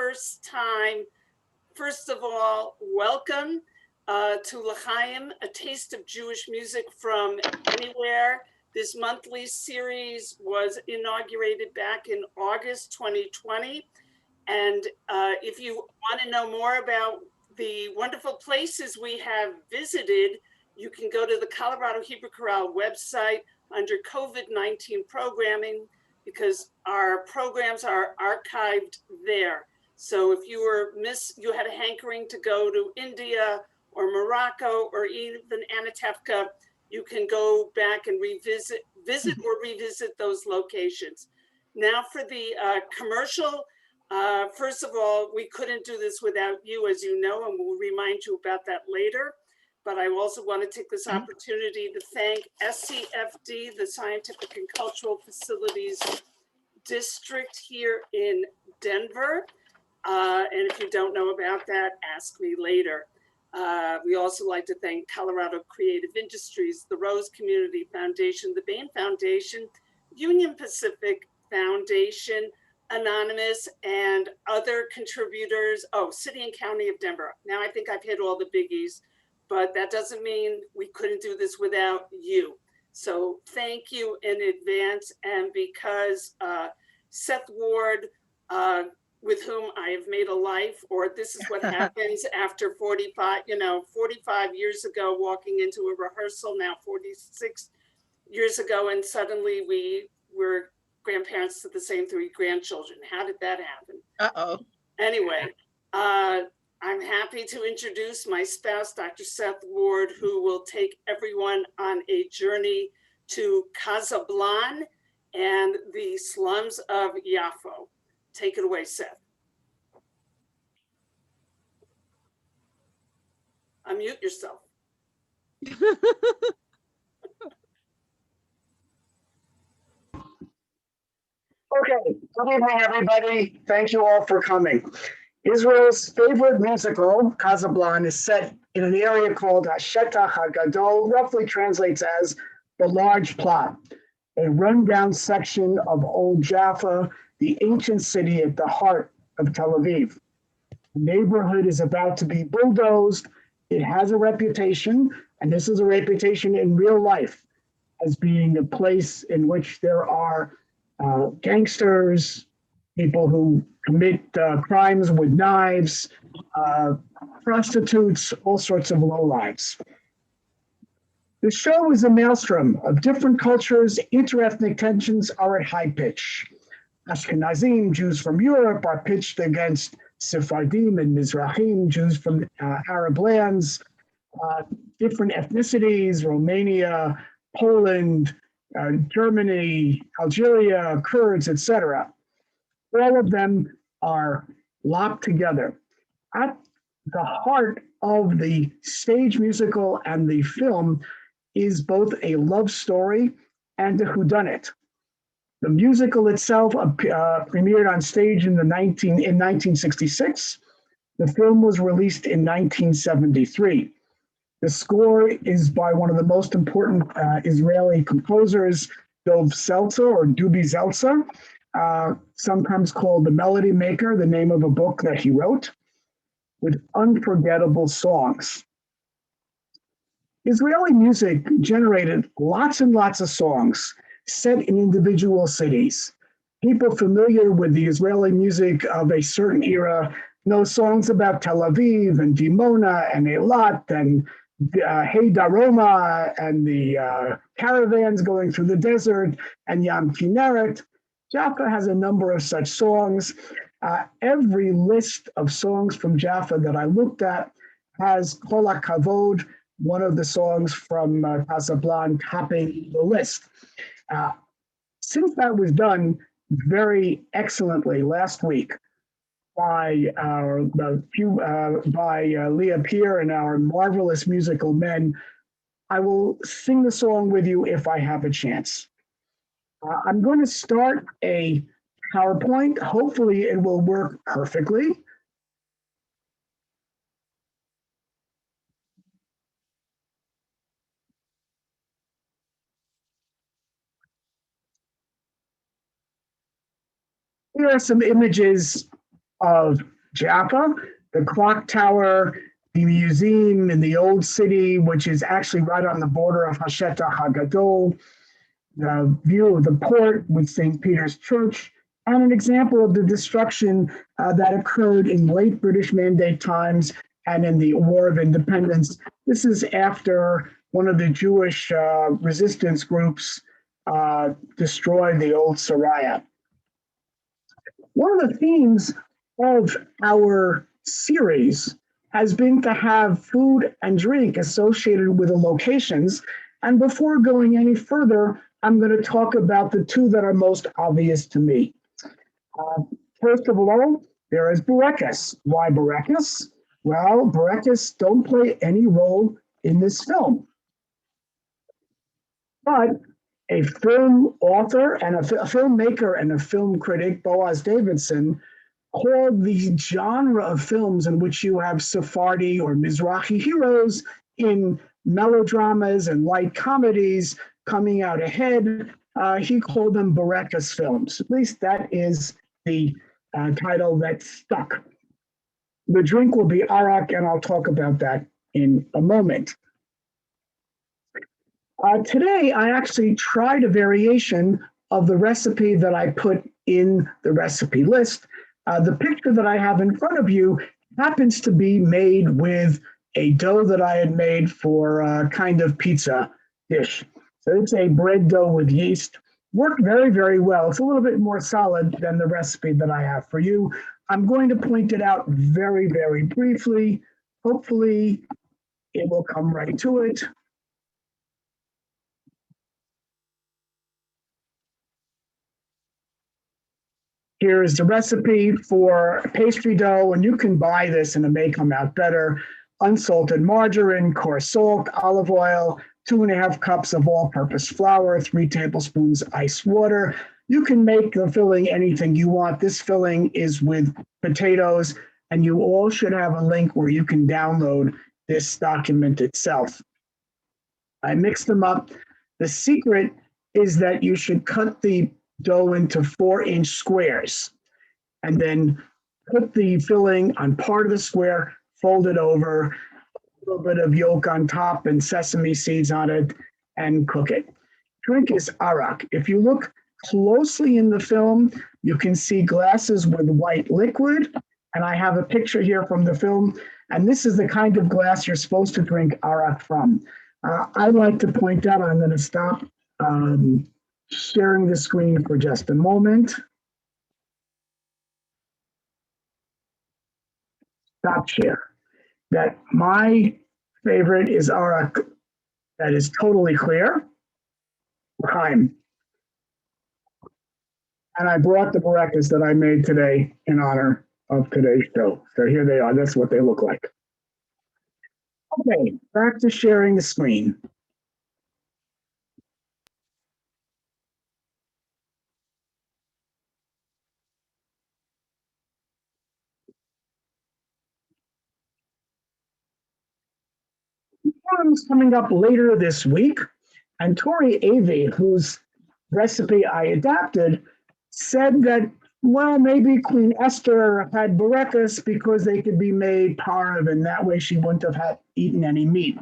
first time, first of all, welcome to LChaim, A Taste of Jewish Music from Anywhere. This monthly series was inaugurated back in August 2020. And if you want to know more about the wonderful places we have visited, you can go to the Colorado Hebrew Chorale website under COVID-19 programming, because our programs are archived there. So if you you had a hankering to go to India or Morocco or even Anatevka, you can go back and visit or revisit those locations. Now for the commercial, first of all, we couldn't do this without you, as you know, and we'll remind you about that later. But I also want to take this opportunity to thank SCFD, the Scientific and Cultural Facilities District here in Denver. And if you don't know about that, ask me later. We also like to thank Colorado Creative Industries, the Rose Community Foundation, the Bain Foundation, Union Pacific Foundation, Anonymous, and other contributors. Oh, City and County of Denver. Now I think I've hit all the biggies, but that doesn't mean we couldn't do this without you. So thank you in advance. And because Seth Ward, with whom I have made a life, or this is what happens after 45 years ago, walking into a rehearsal, now 46 years ago, and suddenly we were grandparents to the same 3 grandchildren. How did that happen? Uh-oh. Anyway, I'm happy to introduce my spouse, Dr. Seth Ward, who will take everyone on a journey to Kazablan and the slums of Yafo. Take it away, Seth. Unmute yourself. Okay, good evening, everybody. Thank you all for coming. Israel's favorite musical, Kazablan, is set in an area called Hashetach HaGadol, roughly translates as the large plot, a rundown section of Old Jaffa, the ancient city at the heart of Tel Aviv. The neighborhood is about to be bulldozed. It has a reputation, and this is a reputation in real life, as being a place in which there are gangsters, people who commit crimes with knives, prostitutes, all sorts of lowlives. The show is a maelstrom of different cultures. Interethnic tensions are at high pitch. Ashkenazim, Jews from Europe, are pitched against Sephardim and Mizrahim, Jews from Arab lands, different ethnicities, Romania, Poland, Germany, Algeria, Kurds, etc. All of them are locked together. At the heart of the stage musical and the film is both a love story and a whodunit. The musical itself premiered on stage in 1966. The film was released in 1973. The score is by one of the most important Israeli composers, Dov Seltzer, or Doobie Seltzer, sometimes called the Melody Maker, the name of a book that he wrote, with unforgettable songs. Israeli music generated lots and lots of songs set in individual cities. People familiar with the Israeli music of a certain era know songs about Tel Aviv and Dimona and Eilat and Hey Daroma and the caravans going through the desert and Yam Kinneret. Jaffa has a number of such songs. Every list of songs from Jaffa that I looked at has Kol HaKavod, one of the songs from Kazablan, topping the list. Since that was done very excellently last week by Leah Peer and our marvelous musical men, I will sing the song with you if I have a chance. I'm going to start a PowerPoint. Hopefully it will work perfectly. Here are some images of Jaffa, the clock tower, the museum in the old city, which is actually right on the border of Hashetah HaGadol, the view of the port with St. Peter's Church, and an example of the destruction that occurred in late British Mandate times and in the War of Independence. This is after one of the Jewish resistance groups destroyed the old Saraya. One of the themes of our series has been to have food and drink associated with the locations. And before going any further, I'm going to talk about the two that are most obvious to me. First of all, there is Burekas. Why Burekas? Well, Burekas don't play any role in this film. But a film author and a filmmaker and a film critic, Boaz Davidson, called the genre of films in which you have Sephardi or Mizrahi heroes in melodramas and light comedies coming out ahead. He called them Burekas films. At least that is the title that stuck. The drink will be arak, and I'll talk about that in a moment. Today, I actually tried a variation of the recipe that I put in the recipe list. The picture that I have in front of you happens to be made with a dough that I had made for a kind of pizza dish. So it's a bread dough with yeast. Worked very, very well. It's a little bit more solid than the recipe that I have for you. I'm going to point it out very, very briefly. Hopefully, it will come right to it. Here's the recipe for pastry dough, and you can buy this and it may come out better. Unsalted margarine, coarse salt, olive oil, 2.5 cups of all-purpose flour, 3 tablespoons ice water. You can make the filling anything you want. This filling is with potatoes, and you all should have a link where you can download this document itself. I mixed them up. The secret is that you should cut the dough into 4-inch squares and then put the filling on part of the square, fold it over, a little bit of yolk on top and sesame seeds on it, and cook it. Drink is arak. If you look closely in the film, you can see glasses with white liquid, and I have a picture here from the film, and this is the kind of glass you're supposed to drink arak from. I'd like to point out, I'm going to stop sharing the screen for just a moment. Stop share. That my favorite is arak that is totally clear. LChaim. And I brought the burekas that I made today in honor of today's show. So here they are. That's what they look like. Okay, back to sharing the screen. Forum's coming up later this week, and Tori Avey, whose recipe I adapted, said that, well, maybe Queen Esther had burekas because they could be made parve, and that way she wouldn't have had eaten any meat.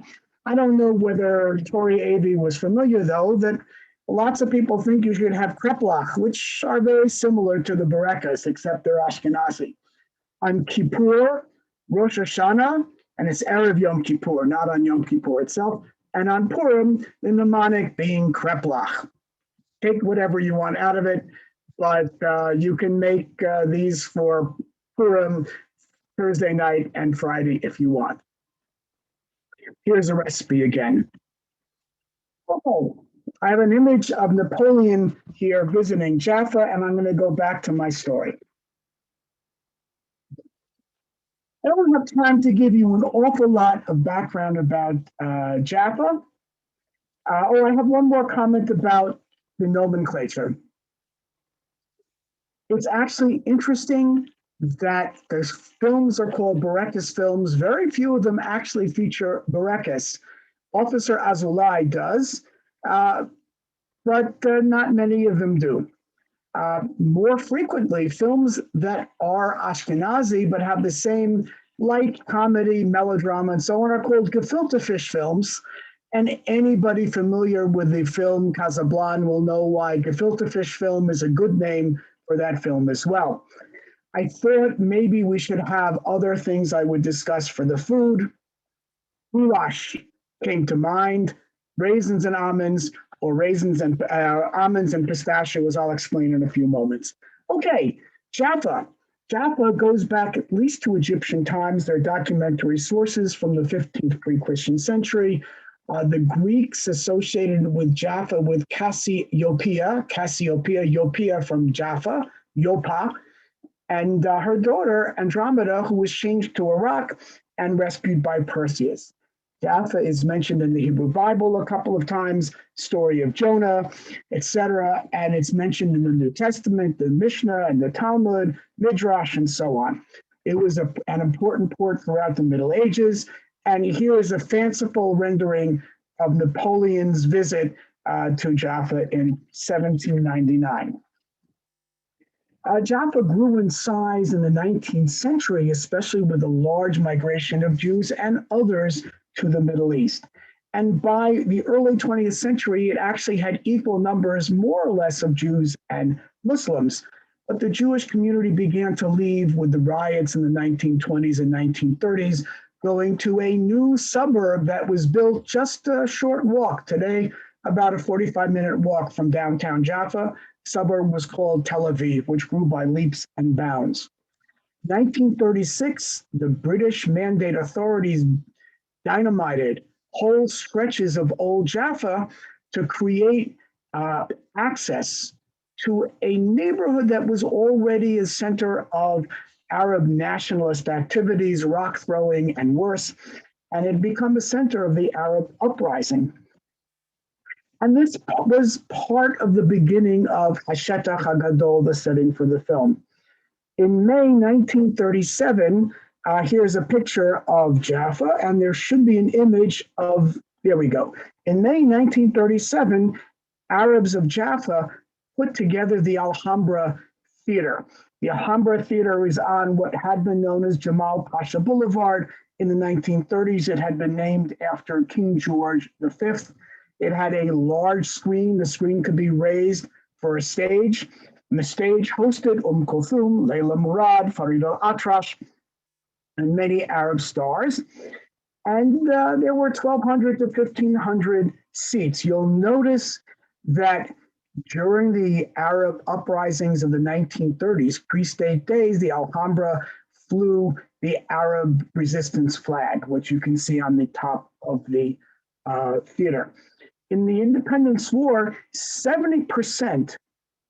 I don't know whether Tori Avey was familiar, though, that lots of people think you should have kreplach, which are very similar to the burekas, except they're Ashkenazi. On Kippur, Rosh Hashanah, and it's Erev Yom Kippur, not on Yom Kippur itself. And on Purim, the mnemonic being kreplach. Take whatever you want out of it, but you can make these for Purim Thursday night and Friday if you want. Here's a recipe again. Oh, I have an image of Napoleon here visiting Jaffa, and I'm going to go back to my story. I don't have time to give you an awful lot of background about Jaffa. I have one more comment about the nomenclature. It's actually interesting that the films are called burekas films. Very few of them actually feature burekas. Officer Azulai does, but not many of them do. more frequently, films that are Ashkenazi but have the same light comedy, melodrama, and so on are called gefilte fish films. And anybody familiar with the film Kazablan will know why gefilte fish film is a good name for that film as well. I thought maybe we should have other things I would discuss for the food. Goulash came to mind, raisins and almonds, or raisins and almonds and pistachios, I'll explain in a few moments. Okay, Jaffa. Jaffa goes back at least to Egyptian times. There are documentary sources from the 15th pre-Christian century. The Greeks associated with Jaffa with Cassiopeia from Jaffa, Yopa, and her daughter Andromeda, who was changed to a rock and rescued by Perseus. Jaffa is mentioned in the Hebrew Bible a couple of times, story of Jonah, etc., and it's mentioned in the New Testament, the Mishnah and the Talmud, Midrash, and so on. It was an important port throughout the Middle Ages, and here is a fanciful rendering of Napoleon's visit to Jaffa in 1799. Jaffa grew in size in the 19th century, especially with a large migration of Jews and others to the Middle East. And by the early 20th century, it actually had equal numbers, more or less, of Jews and Muslims. But the Jewish community began to leave with the riots in the 1920s and 1930s, going to a new suburb that was built just a short walk. Today, about a 45-minute walk from downtown Jaffa. Suburb was called Tel Aviv, which grew by leaps and bounds. 1936, the British Mandate authorities dynamited whole stretches of old Jaffa to create access to a neighborhood that was already a center of Arab nationalist activities, rock throwing, and worse, and it had become a center of the Arab uprising. And this was part of the beginning of Hashetach HaGadol, the setting for the film. In May 1937, here's a picture of Jaffa, and there should be an image of, there we go. In May 1937, Arabs of Jaffa put together the Alhambra Theater. The Alhambra Theater is on what had been known as Jamal Pasha Boulevard. In the 1930s, it had been named after King George V. It had a large screen. The screen could be raised for a stage. And the stage hosted Kulthum, Layla Murad, Farid al-Atrash, and many Arab stars. And there were 1,200 to 1,500 seats. You'll notice that during the Arab uprisings of the 1930s, pre-state days, the Alhambra flew the Arab resistance flag, which you can see on the top of the theater. In the Independence War, 70%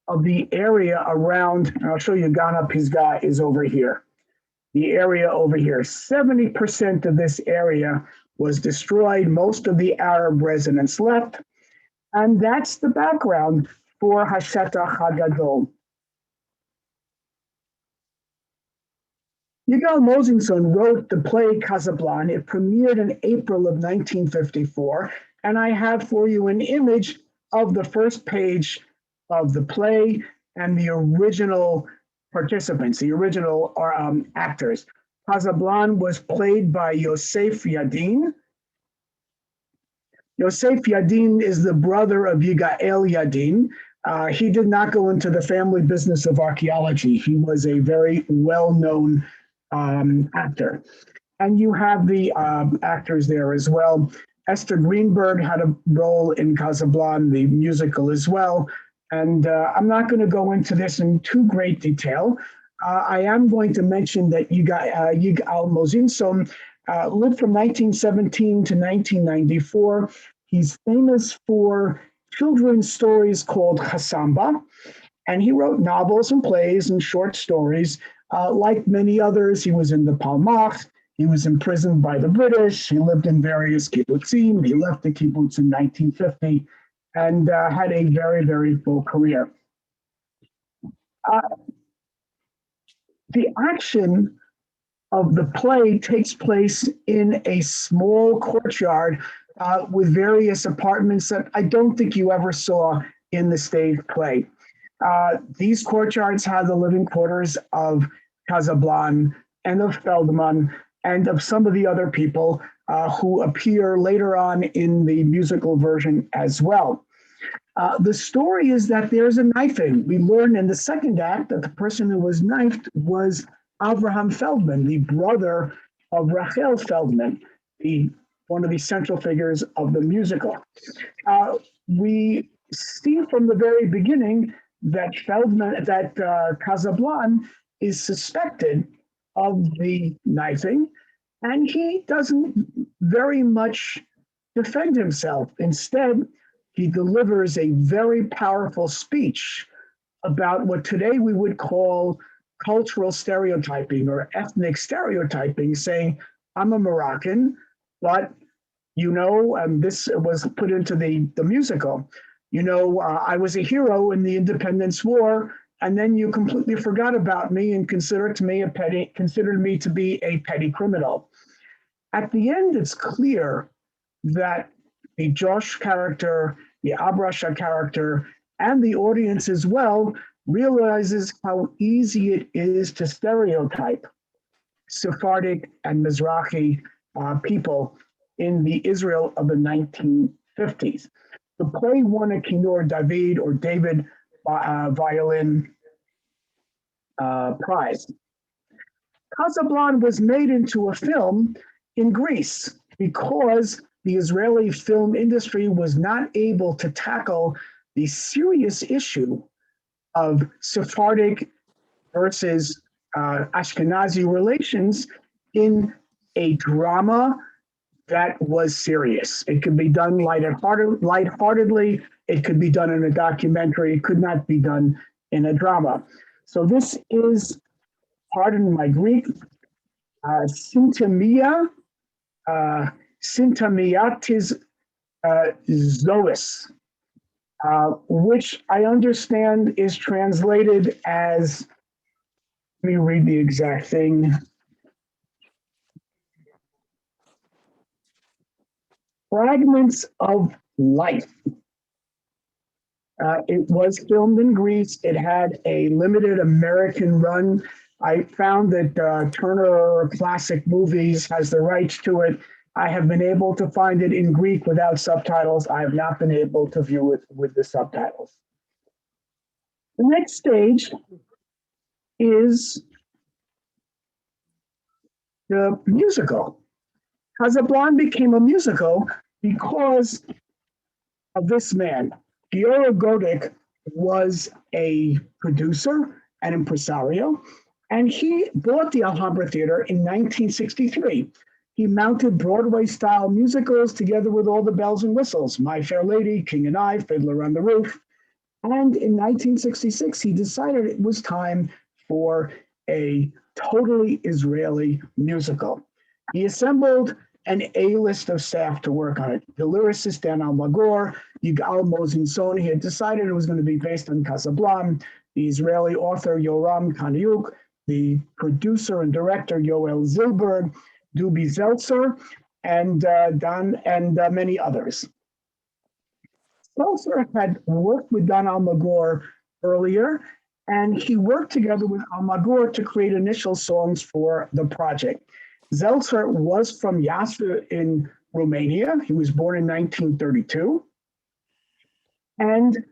of the area around, and I'll show you Ghana Pisgah is over here. The area over here, 70% of this area was destroyed. Most of the Arab residents left. And that's the background for Hashetach HaGadol. Yigal Mosinson wrote the play Kazablan. It premiered in April of 1954. And I have for you an image of the first page of the play and the original participants, the original actors. Kazablan was played by Yosef Yadin. Yosef Yadin is the brother of Yigael Yadin. He did not go into the family business of archaeology. He was a very well-known actor. And you have the actors there as well. Esther Greenberg had a role in Kazablan, the musical as well. And I'm not going to go into this in too great detail. I am going to mention that Yigal Mosinson lived from 1917 to 1994. He's famous for children's stories called Chassamba, and he wrote novels and plays and short stories. Like many others, he was in the Palmach. He was imprisoned by the British. He lived in various kibbutzim. He left the kibbutz in 1950 and had a very, very full career. The action of the play takes place in a small courtyard with various apartments that I don't think you ever saw in the stage play. These courtyards had the living quarters of Kazablan and of Feldman and of some of the other people who appear later on in the musical version as well. The story is that there's a knifing. We learn in the second act that the person who was knifed was Avraham Feldman, the brother of Rachel Feldman, one of the central figures of the musical. We see from the very beginning that Kazablan is suspected of the knifing, and he doesn't very much defend himself. Instead, he delivers a very powerful speech about what today we would call cultural stereotyping or ethnic stereotyping, saying, I'm a Moroccan, but this was put into the musical. I was a hero in the Independence War, and then you completely forgot about me and considered me to be a petty criminal. At the end, it's clear that the Josh character, the Abrasha character, and the audience as well realizes how easy it is to stereotype Sephardic and Mizrahi people in the Israel of the 1950s. The play won a Kinor David or David Violin Prize. Kazablan was made into a film in Greece because the Israeli film industry was not able to tackle the serious issue of Sephardic versus Ashkenazi relations in a drama that was serious. It could be done lightheartedly. It could be done in a documentary. It could not be done in a drama. So this is, pardon my Greek, Syntamiatis Zois, which I understand is translated as, let me read the exact thing. Fragments of Life. It was filmed in Greece. It had a limited American run. I found that Turner Classic Movies has the rights to it. I have been able to find it in Greek without subtitles. I have not been able to view it with the subtitles. The next stage is the musical. Kazablan became a musical because of this man. Giora Godik was a producer and impresario, and he bought the Alhambra Theater in 1963. He mounted Broadway-style musicals together with all the bells and whistles, My Fair Lady, King and I, Fiddler on the Roof. And in 1966, he decided it was time for a totally Israeli musical. He assembled an A-list of staff to work on it. The lyricist Dan Almagor, Yigal Mozinson, he had decided it was going to be based on Kazablan, the Israeli author Yoram Kaniuk, the producer and director Yoel Zilberg, Doobie Seltzer, and many others. Seltzer had worked with Dan Almagor earlier, and he worked together with Almagor to create initial songs for the project. Seltzer was from Iași in Romania. He was born in 1932. And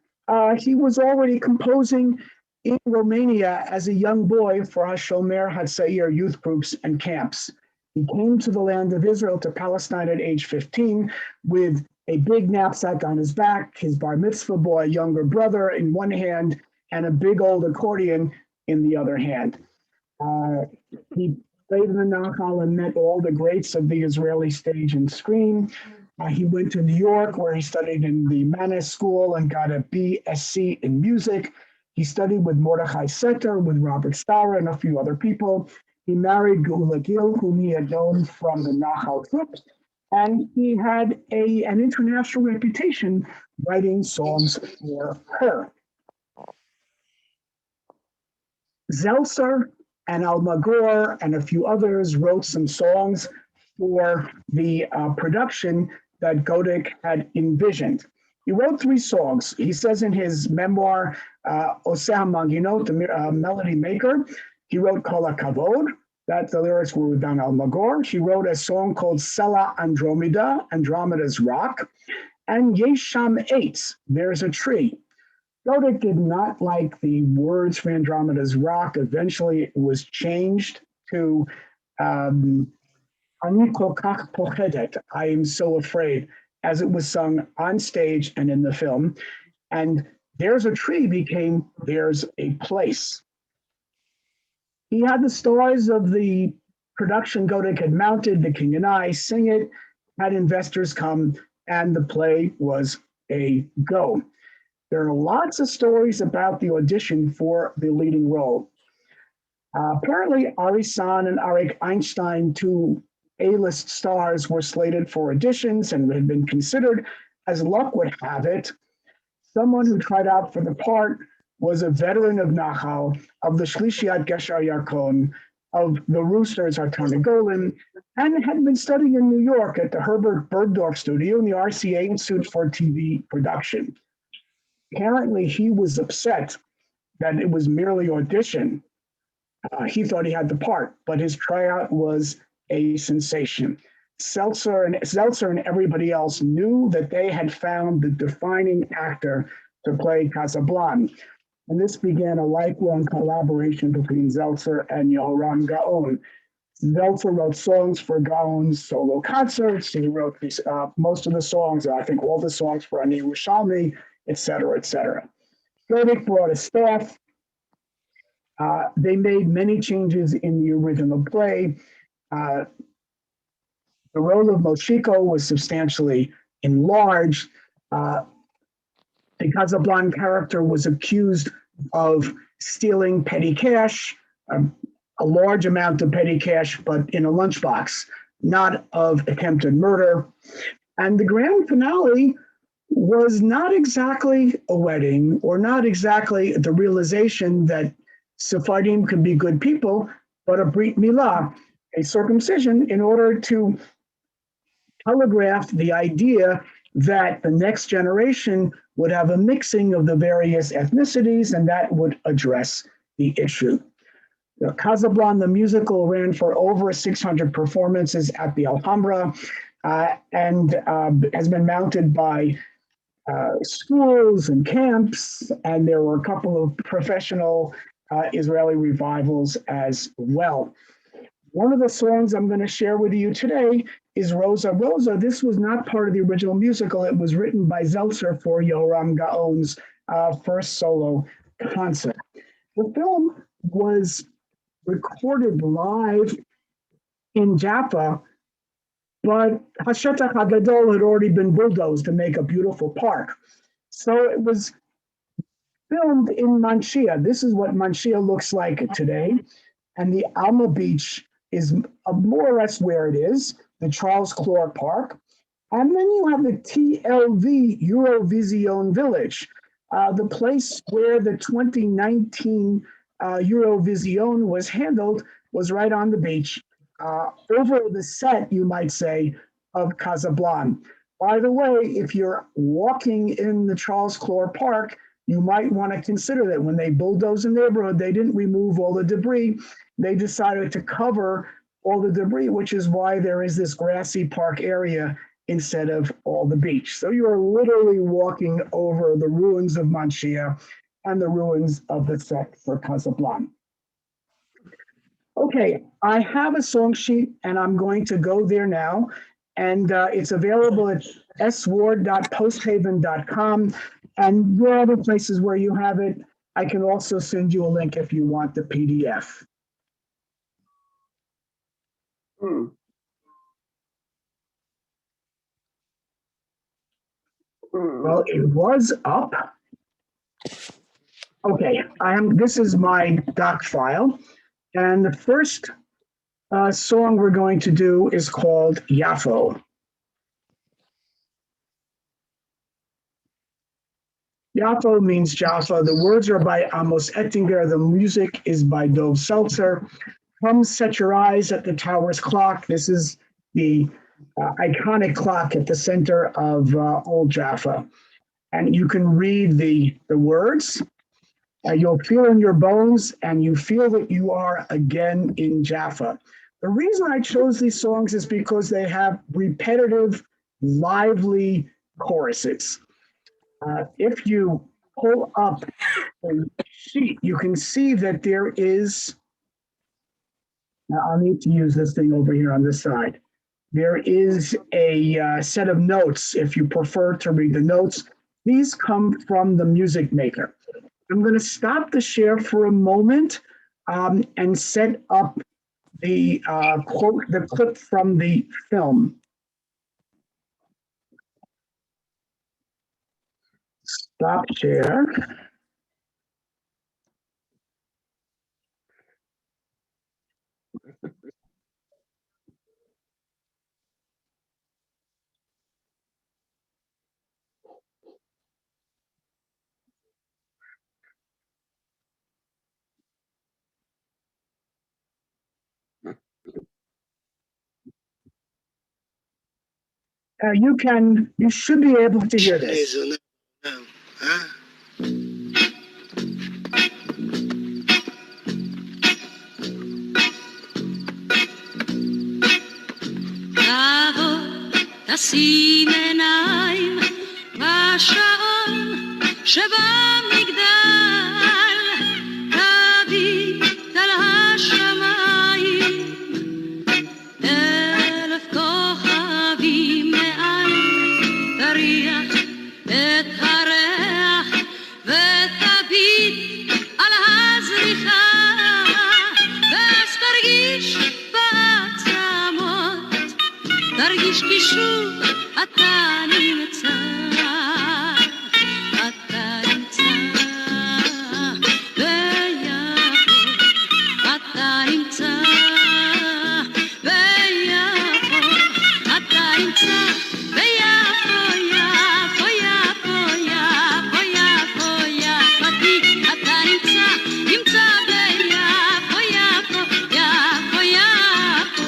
he was already composing in Romania as a young boy for HaShomer HaTzair youth groups and camps. He came to the land of Israel, to Palestine at age 15, with a big knapsack on his back, his bar mitzvah boy, younger brother in one hand, and a big old accordion in the other hand. He played in the Nahal and met all the greats of the Israeli stage and screen. He went to New York, where he studied in the Manes School and got a BSc in music. He studied with Mordechai Setter, with Robert Starr, and a few other people. He married Geula Gil, whom he had known from the Nahal troops, and he had an international reputation writing songs for her. Seltzer and Almagor and a few others wrote some songs for the production that Godik had envisioned. He wrote 3 songs. He says in his memoir, Oseh Manginot, the melody maker. He wrote Kol HaKavod, that the lyrics were done al Magor. She wrote a song called Sela Andromeda, Andromeda's Rock, and Yesham Eitz, there's a tree. Dodik did not like the words for Andromeda's Rock. Eventually, it was changed to Ani Kol Kach Pochedet, I am so afraid, as it was sung on stage and in the film. And there's a tree became there's a place. He had the stars of the production Dodik had mounted, The King and I, sing it, had investors come, and the play was a go. There are lots of stories about the audition for the leading role. Apparently, Ari San and Arik Einstein, two A-list stars, were slated for auditions and had been considered. As luck would have it, someone who tried out for the part was a veteran of Nachal, of the Shlishiat Gesher Yarkon, of the Roosters Hartarnagolim, and had been studying in New York at the Herbert Bergdorf Studio and the RCA Institute for TV Production. Apparently, he was upset that it was merely audition. He thought he had the part, but his tryout was a sensation. Seltzer and everybody else knew that they had found the defining actor to play Kazablan. And this began a lifelong collaboration between Seltzer and Yehoram Gaon. Seltzer wrote songs for Gaon's solo concerts. He wrote most of the songs, I think all the songs for Ani Yerushalmi, et cetera, et cetera. Dodik brought a staff. They made many changes in the original play. The role of Moshiko was substantially enlarged. The Kazablan character was accused of stealing petty cash, a large amount of petty cash, but in a lunchbox, not of attempted murder. And the grand finale was not exactly a wedding or not exactly the realization that Sephardim can be good people, but a brit milah, a circumcision, in order to telegraph the idea that the next generation would have a mixing of the various ethnicities, and that would address the issue. Kazablan, the musical, ran for over 600 performances at the Alhambra and has been mounted by schools and camps, and there were a couple of professional Israeli revivals as well. One of the songs I'm going to share with you today is Rosa Rosa. This was not part of the original musical. It was written by Seltzer for Yehoram Gaon's first solo concert. The film was recorded live in Jaffa, but Hashetach HaGadol had already been bulldozed to make a beautiful park. So it was filmed in Manshia. This is what Manshia looks like today. And the Alma Beach is more or less where it is, the Charles Clark Park. And then you have the TLV Eurovision Village, the place where the 2019 Eurovision was handled was right on the beach, over the set, you might say, of Kazablan. By the way, if you're walking in the Charles Clark Park, you might want to consider that when they bulldozed the neighborhood, they didn't remove all the debris. They decided to cover all the debris, which is why there is this grassy park area instead of all the beach. So you are literally walking over the ruins of Manshia and the ruins of the set for Kazablan. Okay, I have a song sheet and I'm going to go there now. And it's available at sward.posthaven.com. And there are other places where you have it. I can also send you a link if you want the PDF. Well, it was up. Okay, this is my doc file. And the first song we're going to do is called Yafo. Yafo means Jaffa. The words are by Amos Ettinger. The music is by Dov Seltzer. Come set your eyes at the tower's clock. This is the iconic clock at the center of Old Jaffa. And you can read the words. You'll feel in your bones, and you feel that you are again in Jaffa. The reason I chose these songs is because they have repetitive, lively choruses. If you pull up the sheet, you can see that there is, now I'll need to use this thing over here on this side. There is a set of notes if you prefer to read the notes. These come from the music maker. I'm going to stop the share for a moment and set up the quote, the clip from the film. Stop share. You should be able to hear this. תשים עיניים בשעון שבמגדל, תביט על השמיים, 1000 כוכבים מעל, תריח את הריח ותביט על הזריחה, ואז תרגיש בעצמות, תרגיש כי שוב אתה נמצא, אתה נמצא ביפו, אתה נמצא ביפו, אתה נמצא ביפו, יפו, יפו, יפו, יפו, יפתי, אתה נמצא ביפו, יפו, יפו, יפו.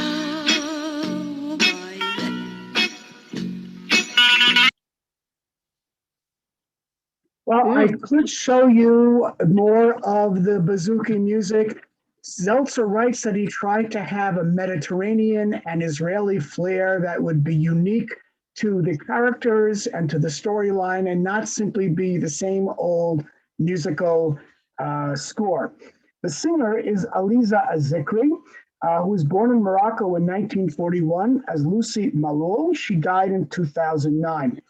Well, I could show you more of the bouzouki music. Seltzer writes that he tried to have a Mediterranean and Israeli flair that would be unique to the characters and to the storyline and not simply be the same old musical score. The singer is Aliza Azikri, who was born in Morocco in 1941 as Lucy Malou. She died in 2009.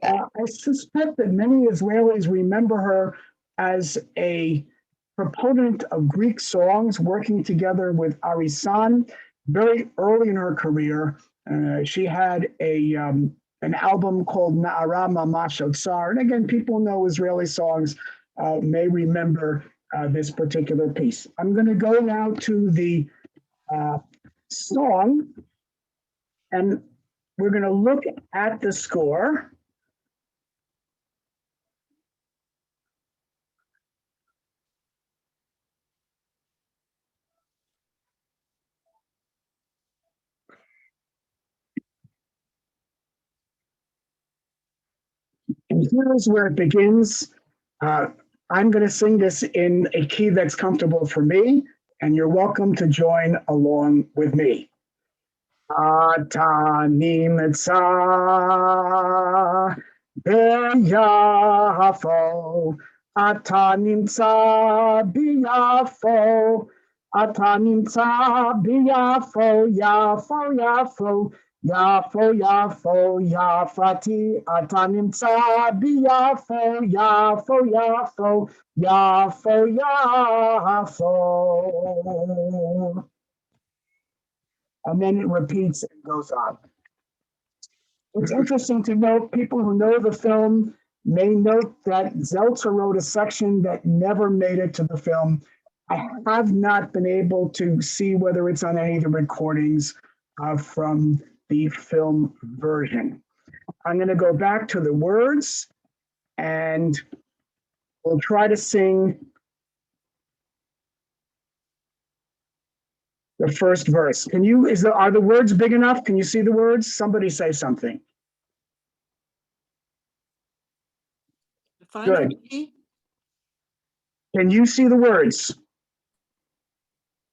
I suspect that many Israelis remember her as a proponent of Greek songs, working together with Arisan very early in her career. She had an album called Na'ara Mamash Otsar. And again, people know Israeli songs may remember this particular piece. I'm going to go now to the song, and we're going to look at the score. And here's where it begins. I'm going to sing this in a key that's comfortable for me, and you're welcome to join along with me. Ata nimtza beyafo, ata nimtza biyafo, ata nimtza biyafo, yafo, yafo. Yafo, Yafo, Yafati, ata nimtza biyafo, Yafo, Yafo, Yafo, Yafo. And then it repeats and goes on. It's interesting to note, people who know the film may note that Seltzer wrote a section that never made it to the film. I have not been able to see whether it's on any of the recordings from the film version. I'm going to go back to the words and we'll try to sing the first verse. Are the words big enough? Can you see the words? Somebody say something. Good. Can you see the words?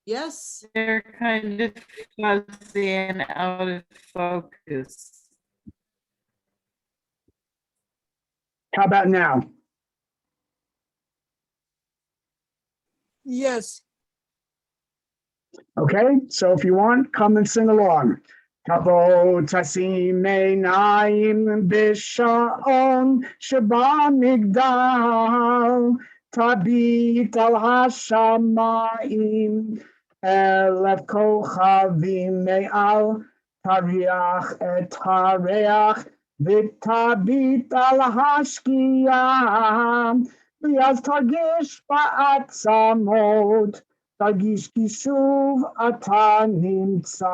Yes. They're kind of fuzzy and out of focus. How about now? Yes. Okay, so if you want, come and sing along. Tavo tasim einayim b'sha'on sheba migdal tabit al hashamayim elef kochavim me'al tariach et hareach v'tabit al hashkiyam v'yaz targish ba'atzamot תרגיש כי שוב אתה נמצא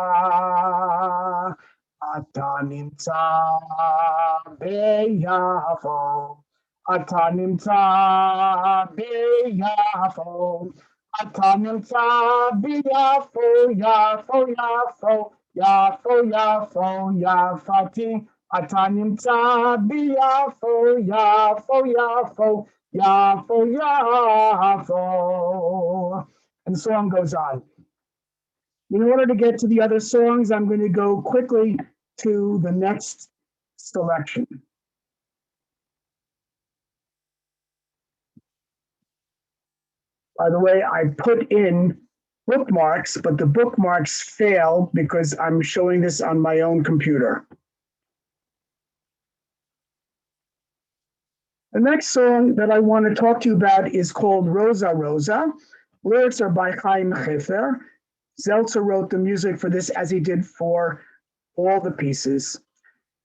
ביפו, אתה נמצא ביפו, אתה נמצא ביפו, יפו, יפו, יפו, יפו, יפתי, אתה נמצא ביפו, יפו, יפו, יפו, יפו. And the song goes on. In order to get to the other songs, I'm going to go quickly to the next selection. By the way, I put in bookmarks, but the bookmarks fail because I'm showing this on my own computer. The next song that I want to talk to you about is called Rosa Rosa. Lyrics are by Chaim Chefer. Seltzer wrote the music for this as he did for all the pieces.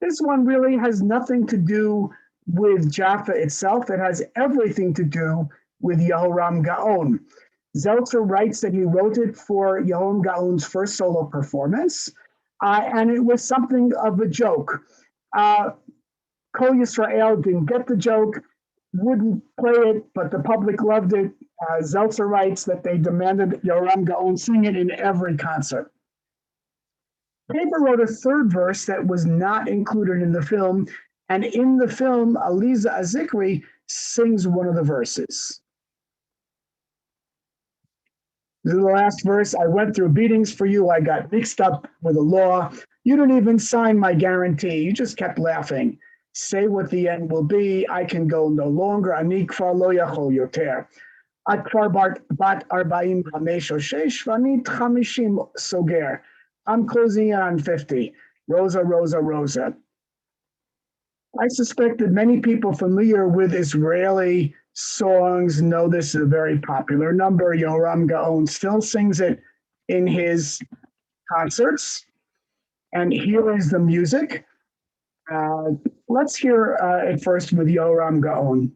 This one really has nothing to do with Jaffa itself. It has everything to do with Yehoram Gaon. Seltzer writes that he wrote it for Yehoram Gaon's first solo performance, and it was something of a joke. Kol Yisrael didn't get the joke, wouldn't play it, but the public loved it. Seltzer writes that they demanded Yehoram Gaon sing it in every concert. Paper wrote a third verse that was not included in the film, and in the film, Aliza Azikri sings one of the verses. This is the last verse. I went through beatings for you. I got mixed up with the law. You didn't even sign my guarantee. You just kept laughing. Say what the end will be. I can go no longer. Ani kfar lo yachol yoter. את כבר בת 45 או 6 ואני 50 סוגר. I'm closing in on 50. Rosa, Rosa, Rosa. I suspect that many people familiar with Israeli songs know this is a very popular number. Yehoram Gaon still sings it in his concerts. And here is the music. Let's hear it first with Yehoram Gaon.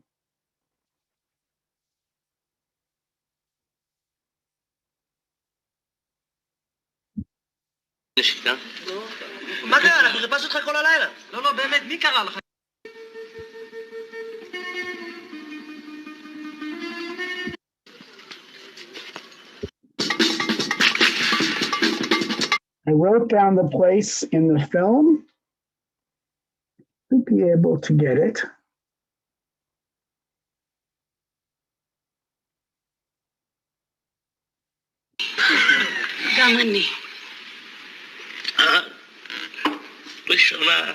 מה קרה? אנחנו חיפשנו אותך כל הלילה. לא, באמת, מי קרא לך? I wrote down the place in the film to be able to get it. גם אני. ראשונה,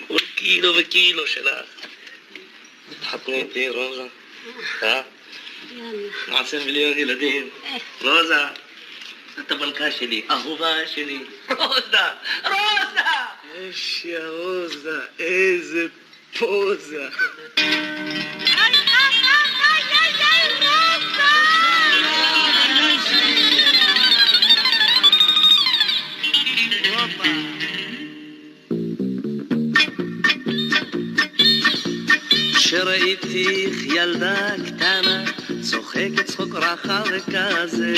כל קילו וקילו שלך. תחתני איתי, רוזה. נעשה מיליון ילדים. רוזה, את המלכה שלי, אהובה שלי. רוזה! רוזה! יש יא רוזה, איזה פוזה. שראיתיך ילדה קטנה, צוחקת צחוק רחב וכזה,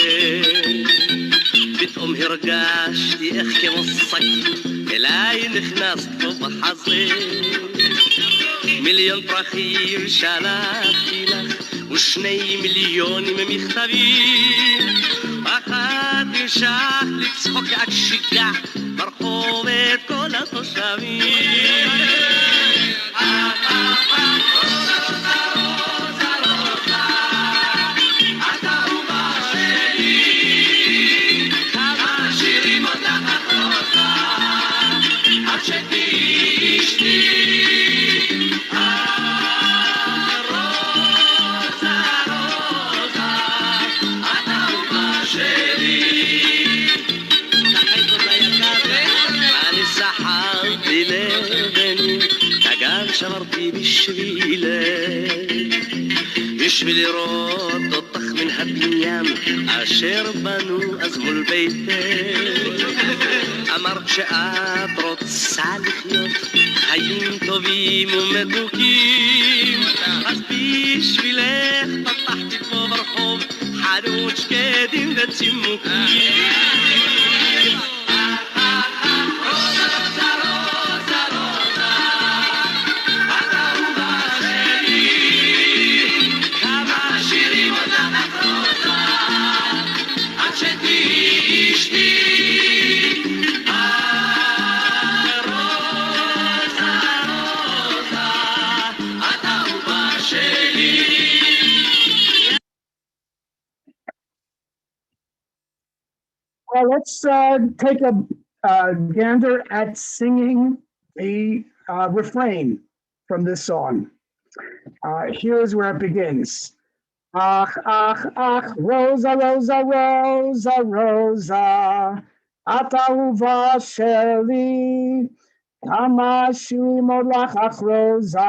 פתאום הרגשתי איך כמו שק, אליי נכנסת פה בחזה. מיליון פרחים שלחתי לך, ו2 מיליונים מכתבים, אחת נמשך לצחוק עד שיגע, ברחוב את כל התושבים. בשביל לראות אותך מן הבניין אשר בנו אז מול ביתך. אמרת שאת רוצה לחיות חיים טובים ומתוקים, אז בשבילך פתחתי פה ברחוב חנות שקדים וצימוקים. Well, let's take a gander at singing the refrain from this song. Here's where it begins. Ach, ach, ach, Rosa, Rosa, Rosa, Rosa, את אהובה שלי, כמה שירים עוד לך אך רוזה,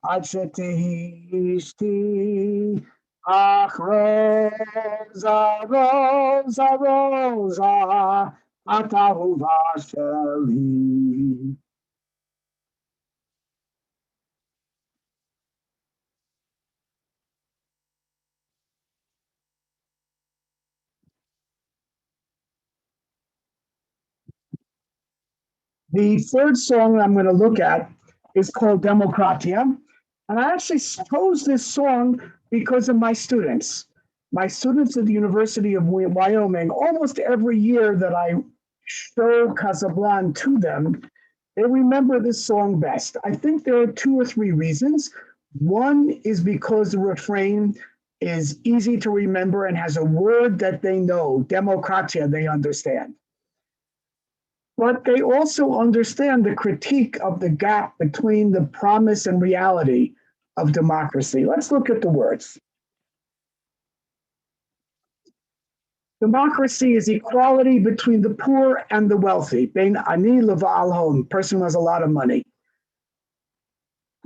עד שתהי אשתי. Ach, Rosa, Rosa, Rosa, את אהובה שלי. The third song I'm going to look at is called Demokratia. And I actually chose this song because of my students. My students at the University of Wyoming, almost every year that I show Kazablan to them, they remember this song best. I think there are 2 or 3 reasons. One is because the refrain is easy to remember and has a word that they know, Demokratia, they understand. But they also understand the critique of the gap between the promise and reality of democracy. Let's look at the words. Democracy is equality between the poor and the wealthy. Bein ani leval hon, person who has a lot of money.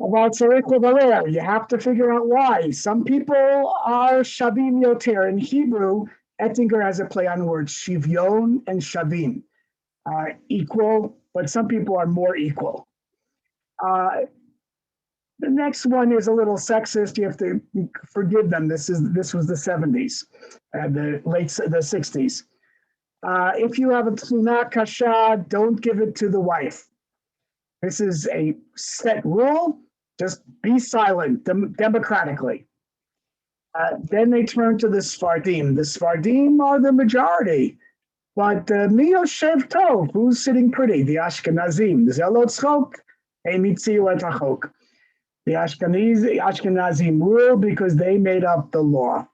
About tzarich levarer, you have to figure out why. Some people are shavim yoter. In Hebrew, Ettinger has a play on words, shivyon and shavim. Equal, but some people are more equal. The next one is a little sexist. You have to forgive them. This was the 70s, the 60s. If you have a tluna kasha, don't give it to the wife. This is a set rule. Just be silent democratically. Then they turn to the Sfardim. The Sfardim are the majority. But mi yoshev tov, who's sitting pretty? The Ashkenazim. Zelot tzchok, emitziu et hachok. The Ashkenazim rule because they made up the law.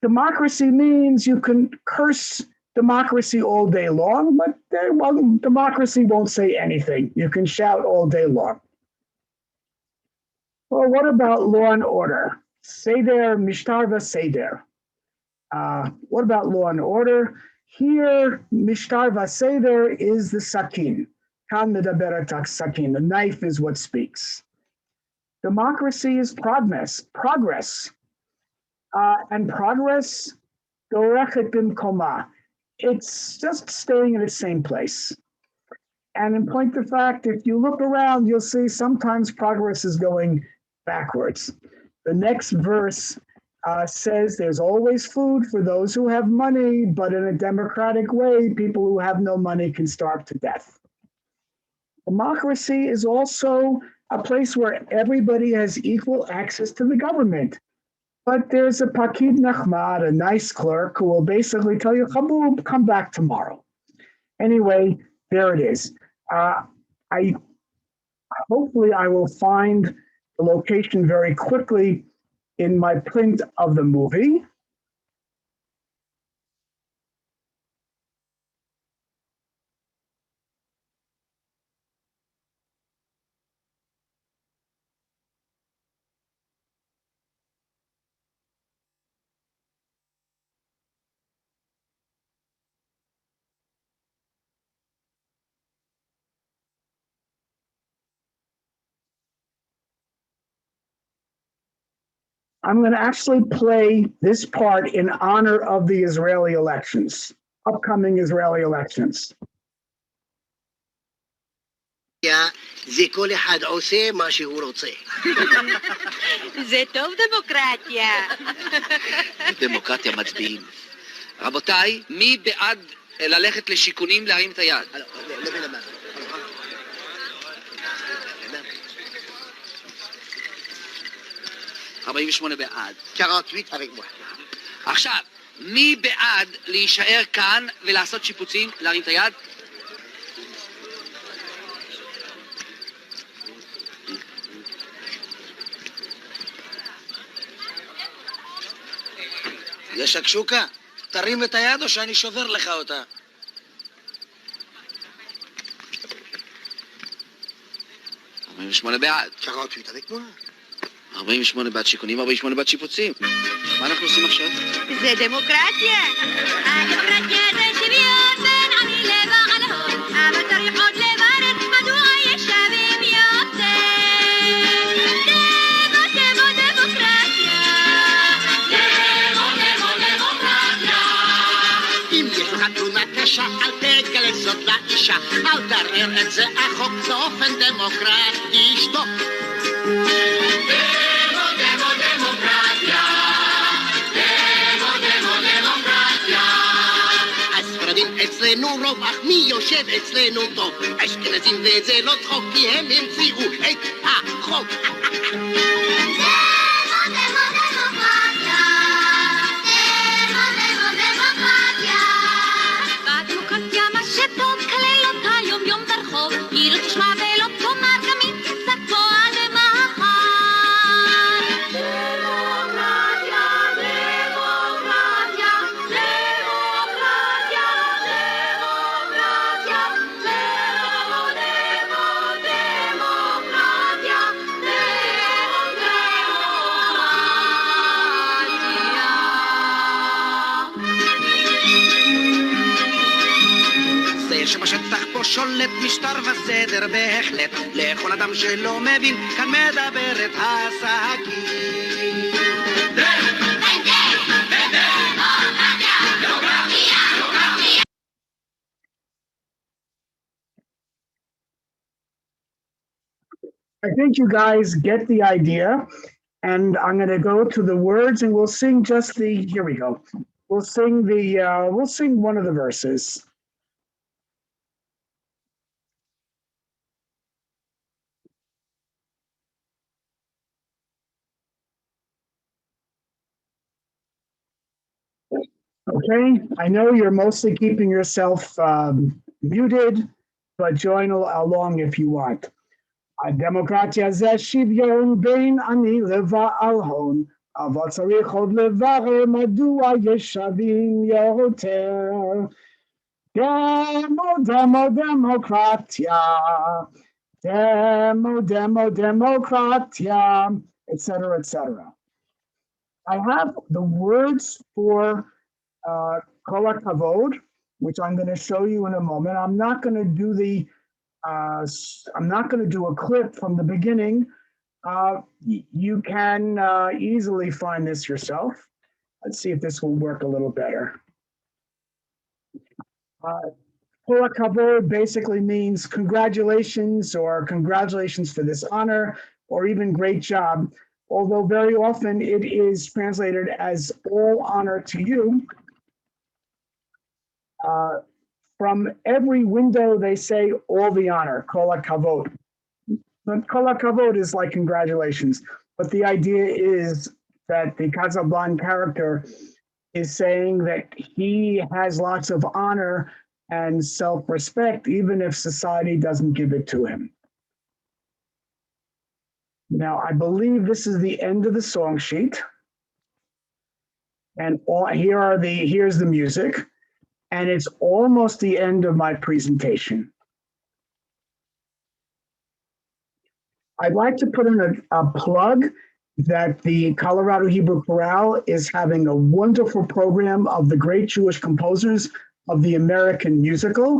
Democracy means you can curse democracy all day long, but democracy won't say anything. You can shout all day long. Well, what about law and order? Seder, mishtar v'seder. What about law and order? Here, mishtar v'seder is the sakin. Kan medaberet sakin. The knife is what speaks. Democracy is progress. And progress, dorechet bimkoma. It's just staying in its same place. And in point of fact, if you look around, you'll see sometimes progress is going backwards. The next verse says there's always food for those who have money, but in a democratic way, people who have no money can starve to death. Democracy is also a place where everybody has equal access to the government. But there's a Pakid Nachmad, a nice clerk, who will basically tell you, Chabub, come back tomorrow. Anyway, there it is. Hopefully I will find the location very quickly in my print of the movie. I'm going to actually play this part in honor of the Israeli elections, upcoming Israeli elections. זה כל אחד עושה מה שהוא רוצה. זה טוב דמוקרטיה. דמוקרטיה מצביעים. רבותיי, מי בעד ללכת לשיכונים להרים את היד? לבין הבא. 48 בעד. 48 avec moi. עכשיו, מי בעד להישאר כאן ולעשות שיפוצים, להרים את היד? יש שקשוקה, תרים את היד או שאני שובר לך אותה. בעד. 48 avec moi. 48 בעד שיכונים, 48 בעד שיפוצים. מה אנחנו עושים עכשיו? זה דמוקרטיה. הדמוקרטיה זה שוויון בין עני לבעל הון, אבל צריך עוד לברר מדוע יש שווים יותר. דמוקרטיה. דמוקרטיה. אם יש לך תלונה קשה, אל תגלה זאת לאישה. אל תערער את זה, החוק זה אופן דמוקרטי. שתוק. אצלנו רוב, אך מי יושב אצלנו טוב? אשכנזים וזה לא צחוק, כי הם המציאו את החוק. בדמוקרטיה מה שטוב כלל אותה יום יום ברחוב, כי לא תשמע ולא תאמר גם אם תצעק פה עד מחר. דמוקרטיה, דמוקרטיה, דמוקרטיה, דמוקרטיה, זה שבשטח פה שולט משטר וסדר בהחלט, לכל אדם שלא מבין כאן מדברת השקית. I think you guys get the idea, and I'm going to go to the words, and we'll sing just the. Here we go. We'll sing the. We'll sing one of the verses. Okay, I know you're mostly keeping yourself muted, but join along if you want. הדמוקרטיה זה שוויון בין עני לבעל הון, אבל צריך עוד לברר מדוע יש שווים יותר. דמוקרטיה, דמוקרטיה, etc., etc. I have the words for Kol HaKavod, which I'm going to show you in a moment. I'm not going to do the I'm not going to do a clip from the beginning. You can easily find this yourself. Let's see if this will work a little better. Kol HaKavod basically means congratulations or congratulations for this honor or even great job, although very often it is translated as all honor to you. From every window, they say all the honor, Kol HaKavod. But Kol HaKavod is like congratulations. But the idea is that the Kazablan character is saying that he has lots of honor and self-respect, even if society doesn't give it to him. Now, I believe this is the end of the song sheet. And here's the music. And it's almost the end of my presentation. I'd like to put in a plug that the Colorado Hebrew Chorale is having a wonderful program of the great Jewish composers of the American musical.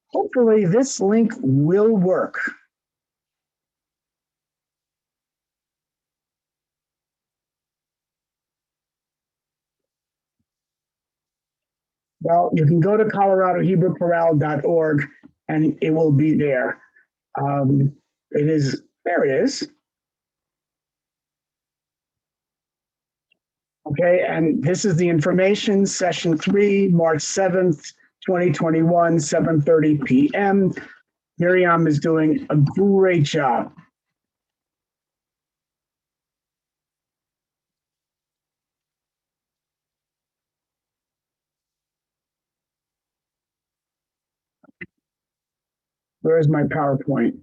Hopefully this link will work. Well, you can go to coloradohebrewchorale.org and it will be there. There it is. Okay, and this is the information, session 3, March 7th, 2021, 7:30 p.m. Miriam is doing a great job. Where's my PowerPoint?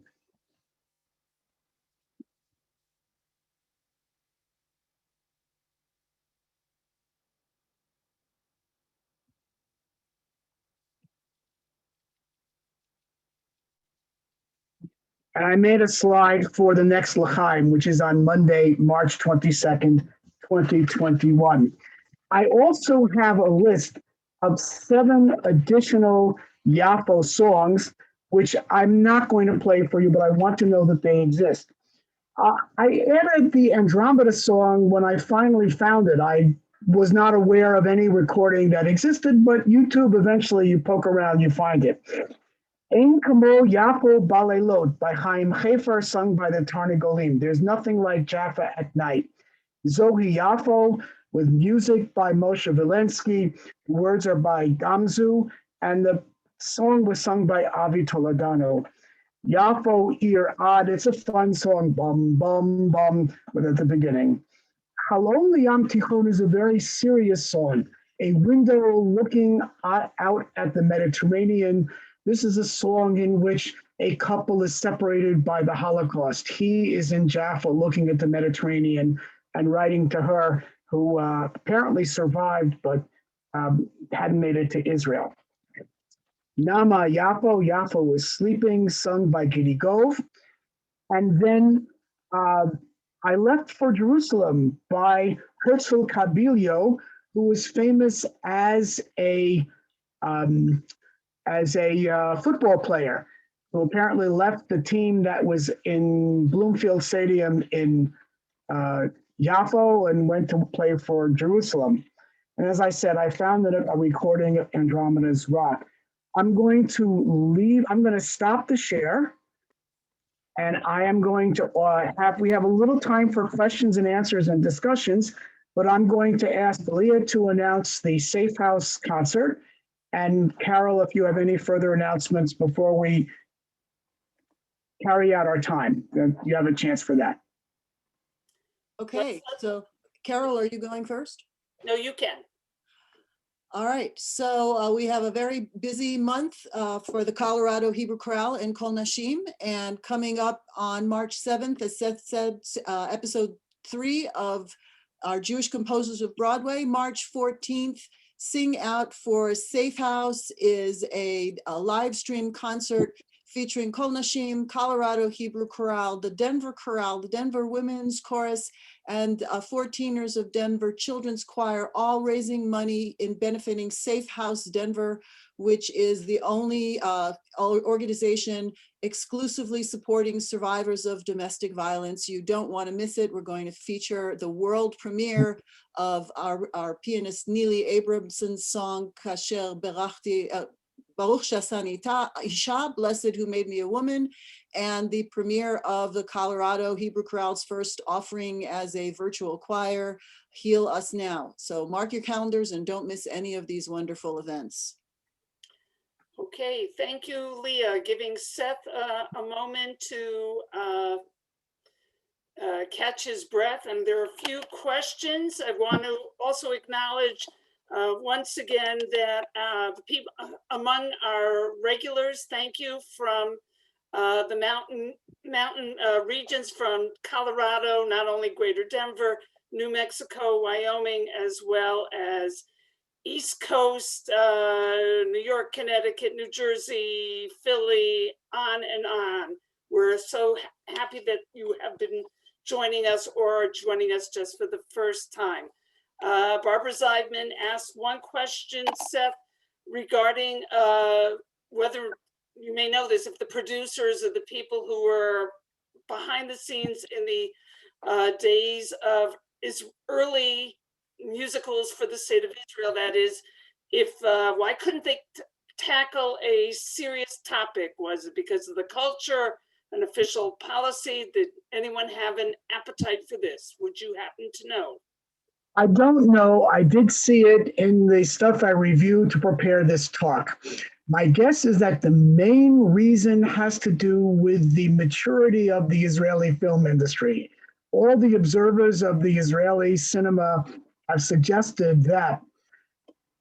And I made a slide for the next LChaim, which is on Monday, March 22nd, 2021. I also have a list of 7 additional Yafo songs, which I'm not going to play for you, but I want to know that they exist. I added the Andromeda song when I finally found it. I was not aware of any recording that existed, but YouTube, eventually you poke around, you find it. Ein Kamo Yafo Balelot by Chaim Chefer, sung by the Tarnagolim. There's nothing like Jaffa at night. Zohi Yafo, with music by Moshe Vilensky. The words are by Gamzu, and the song was sung by Avi Toledano. Yafo Ir Ad, it's a fun song, bum, bum, bum, but at the beginning. Halom Liyam Tichon is a very serious song, a window looking out at the Mediterranean. This is a song in which a couple is separated by the Holocaust. He is in Jaffa looking at the Mediterranean and writing to her, who apparently survived but hadn't made it to Israel. Nama Yafo, Yafo was sleeping, sung by Gidi Gove. And then I Left for Jerusalem by Herzl Kabilio, who was famous as a football player, who apparently left the team that was in Bloomfield Stadium in Yafo and went to play for Jerusalem. And as I said, I found that a recording of Andromeda's Rock. I'm going to stop the share, and I am going to we have a little time for questions and answers and discussions, but I'm going to ask Leah to announce the Safe House concert. And Carol, if you have any further announcements before we carry out our time, then you have a chance for that. Okay, so Carol, are you going first? No, you can. All right, so we have a very busy month for the Colorado Hebrew Chorale in Kol Nashim, and coming up on March 7th, as Seth said, episode 3 of our Jewish Composers of Broadway. March 14th, Sing Out for Safe House is a live stream concert featuring Kol Nashim, Colorado Hebrew Chorale, the Denver Chorale, the Denver Women's Chorus, and 14ers of Denver Children's Choir, all raising money in benefiting Safe House Denver, which is the only organization exclusively supporting survivors of domestic violence. You don't want to miss it. We're going to feature the world premiere of our pianist Neely Abramson's song, Kasher Berachti, Baruch Shasani Isha, Blessed Who Made Me a Woman, and the premiere of the Colorado Hebrew Chorale's first offering as a virtual choir, Heal Us Now. So mark your calendars and don't miss any of these wonderful events. Okay, thank you, Leah. Giving Seth a moment to catch his breath. And there are a few questions. I want to also acknowledge once again that the people among our regulars, thank you, from the mountain regions from Colorado, not only Greater Denver, New Mexico, Wyoming, as well as East Coast, New York, Connecticut, New Jersey, Philly, on and on. We're so happy that you have been joining us or joining us just for the first time. Barbara Zeidman asked one question, Seth, regarding whether, you may know this, if the producers or the people who were behind the scenes in the days of early musicals for the state of Israel, that is if why couldn't they tackle a serious topic? Was it because of the culture, an official policy? Did anyone have an appetite for this? Would you happen to know? I don't know. I did see it in the stuff I reviewed to prepare this talk. My guess is that the main reason has to do with the maturity of the Israeli film industry. All the observers of the Israeli cinema have suggested that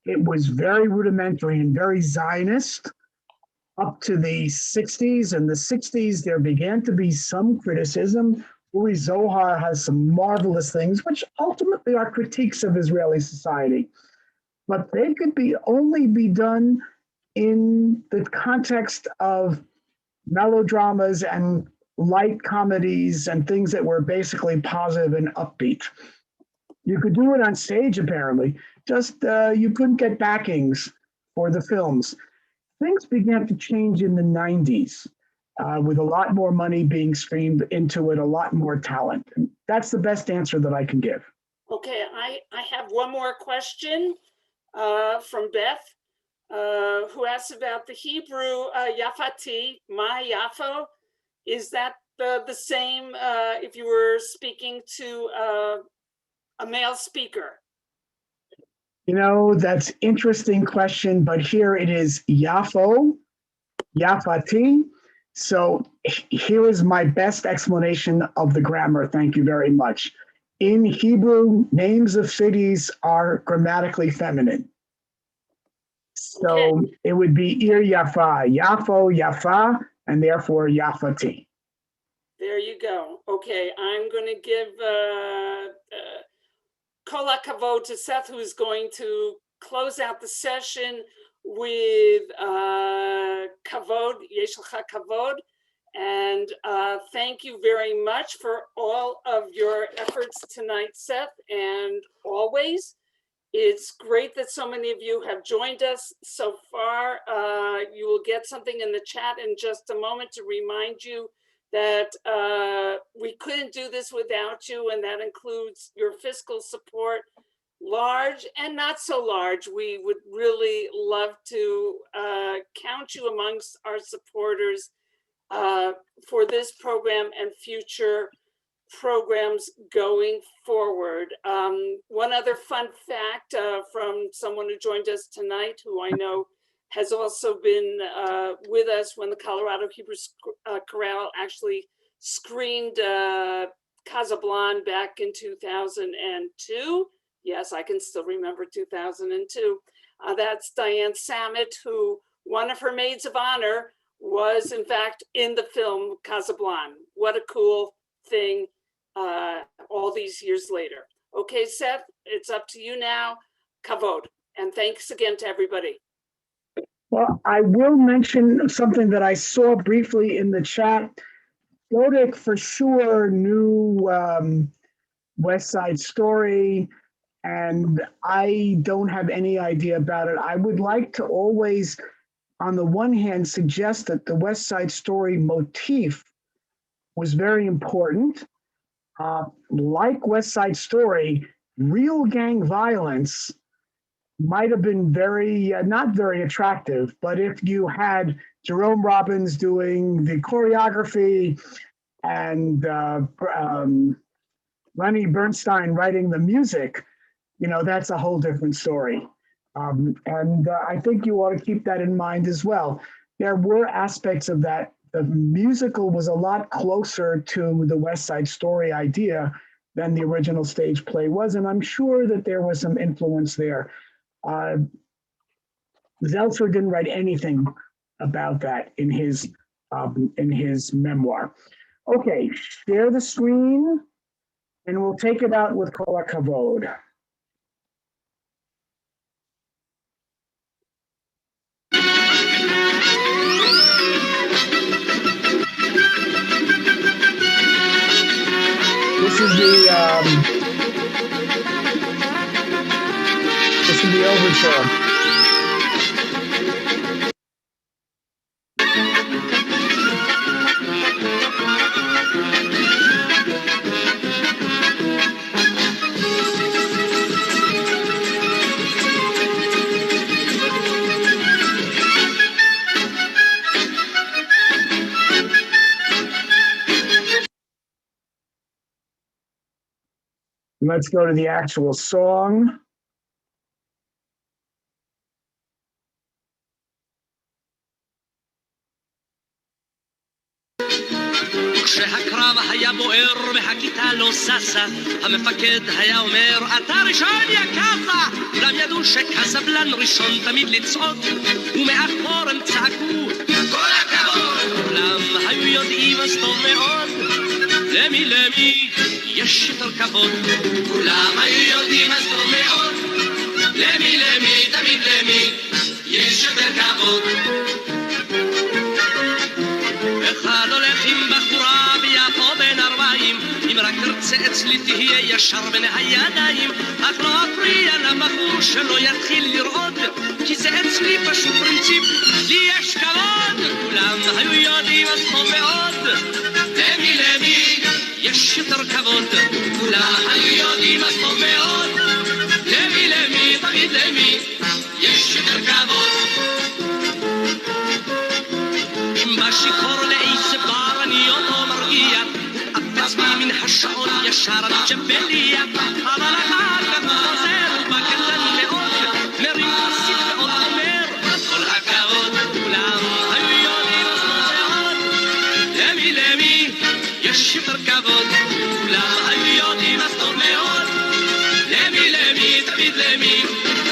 it was very rudimentary and very Zionist up to the 60s. In the 60s, there began to be some criticism. Uri Zohar has some marvelous things, which ultimately are critiques of Israeli society. But they could only be done in the context of melodramas and light comedies and things that were basically positive and upbeat. You could do it on stage, apparently, just you couldn't get backings for the films. Things began to change in the 90s with a lot more money being streamed into it, a lot more talent. And that's the best answer that I can give. Okay, I have one more question from Beth, who asks about the Hebrew Yafati, my Yafo. Is that the same if you were speaking to a male speaker? You know, that's interesting question, but here it is Yafo, Yafati. So here is my best explanation of the grammar. Thank you very much. In Hebrew, names of cities are grammatically feminine. So it would be Ir Yafa, Yafo, Yafa, and therefore Yafati. There you go. Okay, I'm going to give Kol HaKavod to Seth, who's going to close out the session with Kavod, Yesh Lecha Kavod. And thank you very much for all of your efforts tonight, Seth, and always. It's great that so many of you have joined us so far. You will get something in the chat in just a moment to remind you that we couldn't do this without you, and that includes your fiscal support, large and not so large. We would really love to count you amongst our supporters for this program and future programs going forward. One other fun fact from someone who joined us tonight, who I know has also been with us when the Colorado Hebrew Chorale actually screened Kazablan back in 2002. Yes, I can still remember 2002. That's Diane Samet, who one of her maids of honor was in fact in the film Kazablan. What a cool thing all these years later. Okay, Seth, it's up to you now. Kavod, and thanks again to everybody. Well, I will mention something that I saw briefly in the chat. Dodik for sure knew West Side Story, and I don't have any idea about it. I would like to always, on the one hand, suggest that the West Side Story motif was very important. Like West Side Story, real gang violence might have been not very attractive, but if you had Jerome Robbins doing the choreography and Lenny Bernstein writing the music, you know, that's a whole different story. And I think you ought to keep that in mind as well. There were aspects of that. The musical was a lot closer to the West Side Story idea than the original stage play was, and I'm sure that there was some influence there. Seltzer didn't write anything about that in his memoir. Okay, share the screen, and we'll take it out with Kol HaKavod. This is the overture. Let's go to the actual song. כשהקרב היה בוער והכיתה לא ששה, המפקד היה אומר, אתה ראשון יא קאזה! כולם ידעו שקזבלן ראשון תמיד לצעוד, ומאחור הם צעקו, כל הכבוד! כולם היו יודעים אז טוב מאוד, למי יש יותר כבוד. כולם היו יודעים אז טוב מאוד, למי תמיד למי יש יותר כבוד. אחד הולך עם בחורה ביפו בן 40, אם רק תרצה אצלי תהיה ישר בין הידיים, אך לא אפריע לבחור שלא יתחיל לרעוד, כי זה אצלי פשוט פרינציפ, לי יש כבוד. כולם היו יודעים אז טוב מאוד, למי יש יותר כבוד. כולם היו יודעים אז טוב מאוד, למי תמיד למי יש יותר כבוד. אם בשיכור לאיזה בר אני אותו מרגיע, עצמי מן השעון ישר אני ג'בליה, אבל אחר כך חוזר בקטן מאוד, מרים כוסית ועוד אומר, כל הכבוד. כולם היו יודעים אז מאוד, למי יש יותר כבוד. כולם היו יודעים אז טוב מאוד, למי תמיד למי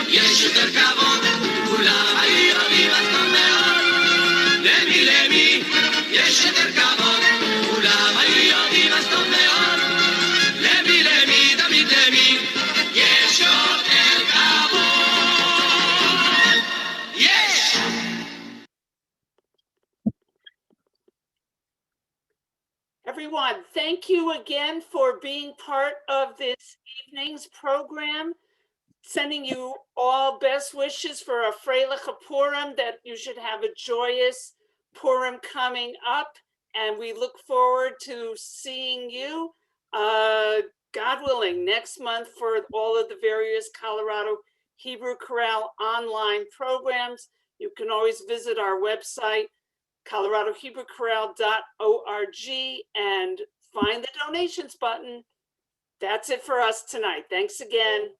יש יותר כבוד. כולם היו יודעים אז טוב מאוד, למי יש יותר כבוד. כולם היו יודעים אז טוב מאוד, למי תמיד למי יש יותר כבוד. יש! Everyone, thank you again for being part of this evening's program. Sending you all best wishes for a Freilich Purim, that you should have a joyous Purim coming up. And we look forward to seeing you, God willing, next month for all of the various Colorado Hebrew Chorale online programs. You can always visit our website, coloradohebrewchorale.org, and find the donations button. That's it for us tonight. Thanks again.